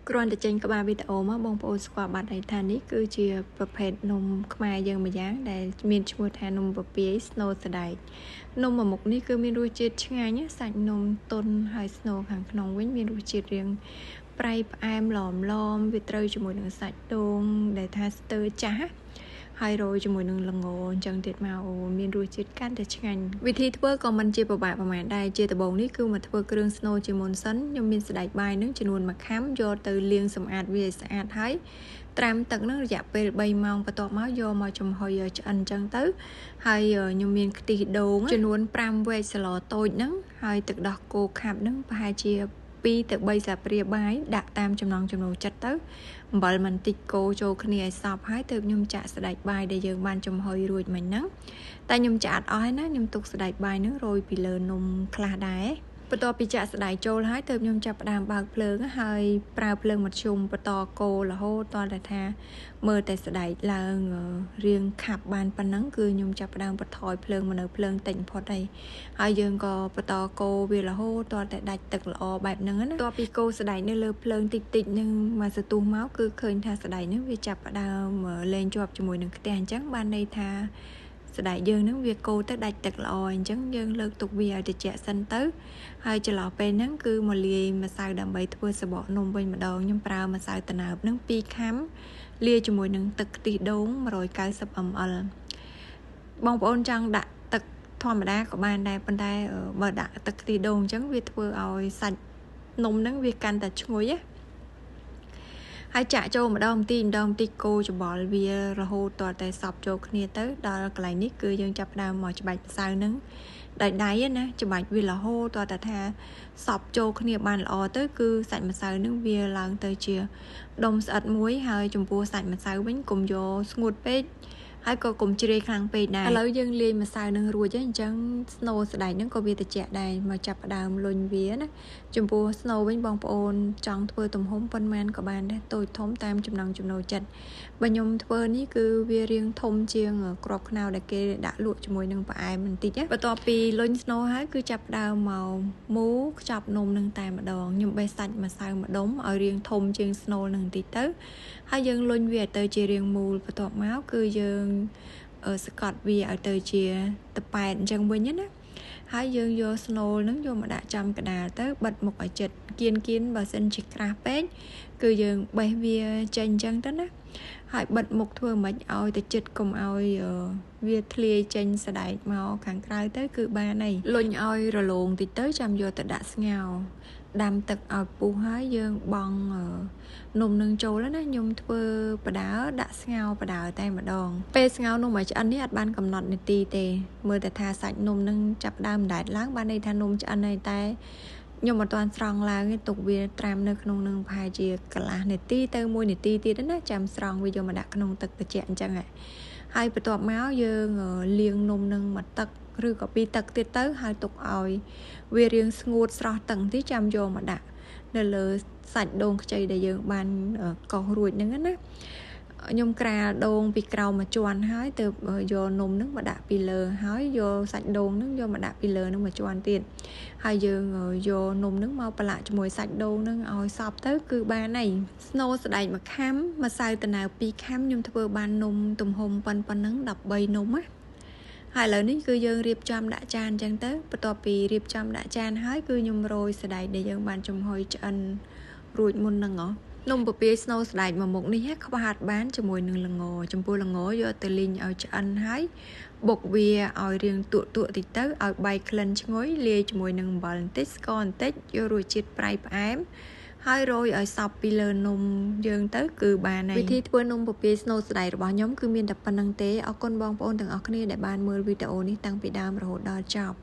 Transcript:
គ្រាន់តែចេញក្បាលវីដេអូមកបងប្អូនស្គាល់បាត់ហើយថានេះគឺជាប្រភេទនំខ្មែរយើងម្យ៉ាងដែលមានឈ្មោះថានំពពាយស្នូលសណ្តែកនំមួយមុខនេះគឺមានរសជាតិឆ្ងាញ់សាច់នំទន់ហើយស្នូលខាងក្នុងវិញមានរសជាតិរាងប្រៃផ្អែមឡមវាត្រូវជាមួយនឹងសាច់ដូងដែលថាស្ទើរចាស់ហើយរោយជាមួយនឹងល្ងអញ្ចឹងទៀតមកមានរសជាតិកាន់តែឆ្ងាញ់វិធីធ្វើក៏មិនជាពិបាកប្រហែលដែរជាដំបូងនេះគឺមកធ្វើគ្រឿងស្នូលជាមុនសិនខ្ញុំមានសណ្តែកបាយនឹងចំនួន1ខាំយកទៅលាងសម្អាតវាឲ្យស្អាតហើយត្រាំទឹកនឹងរយៈពេល3ម៉ោងបន្ទាប់មកយកមកចំហុយឲ្យឆ្អិនអញ្ចឹងទៅហើយខ្ញុំមានខ្ទិះដូងចំនួន5វែកស្លតូចហ្នឹងហើយទឹកដោះគោខាប់ហ្នឹងប្រហែលជា2ទៅ3ស្លាបព្រាបាយដាក់តាមចំណង់ចំណូលចិត្តទៅអំបិលបន្តិចកូរចូលគ្នាឲ្យសព្វហើយទើបខ្ញុំចាក់សណ្តែកបាយដែលយើងបានចំហុយរួចមិញហ្នឹងតែខ្ញុំចាក់អត់អស់ហើយណាខ្ញុំទុកសណ្តែកបាយហ្នឹងរោយពីលើនំខ្លះដែរបន្ទាប់ពីចាក់សណ្តែកចូលហើយទើបខ្ញុំចាប់ផ្ដើមបើកភ្លើងហើយប្រើភ្លើងមធ្យមបន្តកូររហូតដល់តែថាមើលតែសណ្តែកឡើងរៀងខាប់បានប៉ុណ្ណឹងគឺខ្ញុំចាប់ផ្ដើមបន្ថយភ្លើងមកនៅភ្លើងតិចបំផុតហើយយើងក៏បន្តកូរវារហូតដល់តែដាច់ទឹកល្អបែបហ្នឹងណាបន្ទាប់ពីកូរសណ្តែកនៅលើភ្លើងតិចនឹងមកសន្ទុះមកគឺឃើញថាសណ្តែកហ្នឹងវាចាប់ផ្ដើមលែងជាប់ជាមួយនឹងខ្ទះអញ្ចឹងបានន័យថាសណ្តែកយើងនឹងវាកូរទៅដាច់ទឹកល្អអញ្ចឹងយើងលើកទុកវាឲ្យត្រជាក់សិនទៅហើយចន្លោះពេលហ្នឹងគឺមកលាយម្សៅដើម្បីធ្វើសបកនំវិញម្ដងខ្ញុំប្រើម្សៅត្នោតហ្នឹង2ខាំលាយជាមួយនឹងទឹកខ្ទិះដូង 190ml បងប្អូនចង់ដាក់ទឹកធម្មតាក៏បានដែរប៉ុន្តែបើដាក់ទឹកខ្ទិះដូងអញ្ចឹងវាធ្វើឲ្យសាច់នំហ្នឹងវាកាន់តែឈ្ងុយណាហើយចាក់ចូលម្ដងបន្តិចកូរច្បល់វារហូតដល់តែសព្វចូលគ្នាទៅដល់កន្លែងនេះគឺយើងចាប់ផ្ដើមមកច្បាច់ម្សៅហ្នឹងដោយដៃណាច្បាច់វារហូតដល់តែថាសព្វចូលគ្នាបានល្អទៅគឺសាច់ម្សៅហ្នឹងវាឡើងទៅជាដុំស្អិតមួយហើយចំពោះសាច់ម្សៅវិញកុំយកស្ងួតពេកហើយក៏កុំជ្រាយខ្លាំងពេកដែរឥឡូវយើងលាយម្សៅនឹងរួចហើយអញ្ចឹងស្នូលសណ្តែកហ្នឹងក៏វាត្រជាក់ដែរមកចាប់ផ្ដើមលុញវាណាចំពោះស្នូលវិញបងប្អូនចង់ធ្វើទំហំប៉ុន្មានក៏បានដែរតូចធំតាមចំណង់ចំណូលចិត្តបើខ្ញុំធ្វើនេះគឺវារាងធំជាងគ្រាប់ខ្នោដែលគេដាក់លក់ជាមួយនឹងផ្អែមបន្តិចណាបន្ទាប់ពីលុញស្នូលហើយគឺចាប់ផ្ដើមមកមូលខ្ចប់នំនឹងតែម្ដងខ្ញុំបេះសាច់ម្សៅម្ដុំឲ្យរាងធំជាងស្នូលនឹងបន្តិចទៅហើយយើងលុញវាឲ្យទៅជារាងមូលបន្ទាប់មកគឺយើងសកត់វាឲ្យទៅជាតប៉ែតអញ្ចឹងវិញណាហើយយើងយកស្នូលហ្នឹងយកមកដាក់ចំកណ្ដាលទៅបិទមុខឲ្យជិតគៀនបើសិនជាក្រាស់ពេកគឺយើងបេះវាចេញអញ្ចឹងទៅណាហើយបិទមុខធ្វើមិនឲ្យទៅជិតកុំឲ្យវាធ្លាយចេញសណ្តែកមកខាងក្រៅទៅគឺបានហើយលុញឲ្យរលោងតិចទៅចាំយកទៅដាក់ស្ងោរដាំទឹកឲ្យពុះហើយយើងបង់នំនឹងចូលណាខ្ញុំធ្វើបដើដាក់ស្ងោរបដើតែម្ដងពេលស្ងោរនំឲ្យឆ្អិននេះអត់បានកំណត់នាទីទេមើលតែថាសាច់នំនឹងចាប់ដើមដែតឡើងបានន័យថានំឆ្អិនហើយតែខ្ញុំអត់ទាន់ស្រង់ឡើងទេទុកវាត្រាំនៅក្នុងនឹងប្រហែលជាកន្លះនាទីទៅ1នាទីទៀតណាចាំស្រង់វាយកមកដាក់ក្នុងទឹកត្រជាក់អញ្ចឹងហើយបន្ទាប់មកយើងលាងនំនឹងមួយទឹកឬក៏2ទឹកទៀតទៅហើយទុកឲ្យវារាងស្ងួតស្រស់តឹងទីចាំយកមកដាក់នៅលើសាច់ដូងខ្ចីដែលយើងបានកោសរួចហ្នឹងណាខ្ញុំក្រាលដូងពីក្រោមមកជាន់ហើយទៅយកនំហ្នឹងមកដាក់ពីលើហើយយកសាច់ដូងហ្នឹងយកមកដាក់ពីលើហ្នឹងមកជាន់ទៀតហើយយើងយកនំហ្នឹងមកប្រឡាក់ជាមួយសាច់ដូងហ្នឹងឲ្យសព្វទៅគឺបានហើយស្នូលសណ្តែក1ខាំម្សៅត្នោត2ខាំខ្ញុំធ្វើបាននំទំហំប៉ុណ្ណឹង13នំណាហើយឥឡូវនេះគឺយើងរៀបចំដាក់ចានអញ្ចឹងទៅបន្ទាប់ពីរៀបចំដាក់ចានហើយគឺខ្ញុំរោយសណ្តែកដែលយើងបានចំហុយឆ្អិនរួចមុនហ្នឹងនំពពាយស្នូលសណ្តែកមួយមុខនេះខ្វះបានជាមួយនឹងល្ងចំពោះល្ងយកទៅលីងឲ្យឆ្អិនហើយបុកវាឲ្យរាងទក់តិចទៅឲ្យបែកក្លិនឈ្ងុយលាយជាមួយនឹងអំបិលបន្តិចស្ករបន្តិចយករសជាតិប្រៃផ្អែមហើយរោយឲ្យសព្វពីលើនំយើងទៅគឺបានហើយវិធីធ្វើនំពពាយស្នូលសណ្តែករបស់ខ្ញុំគឺមានតែប៉ុណ្្នឹងទេអរគុណបងប្អូនទាំងអស់គ្នាដែលបានមើលវីដេអូនេះតាំងពីដើមរហូតដល់ចប់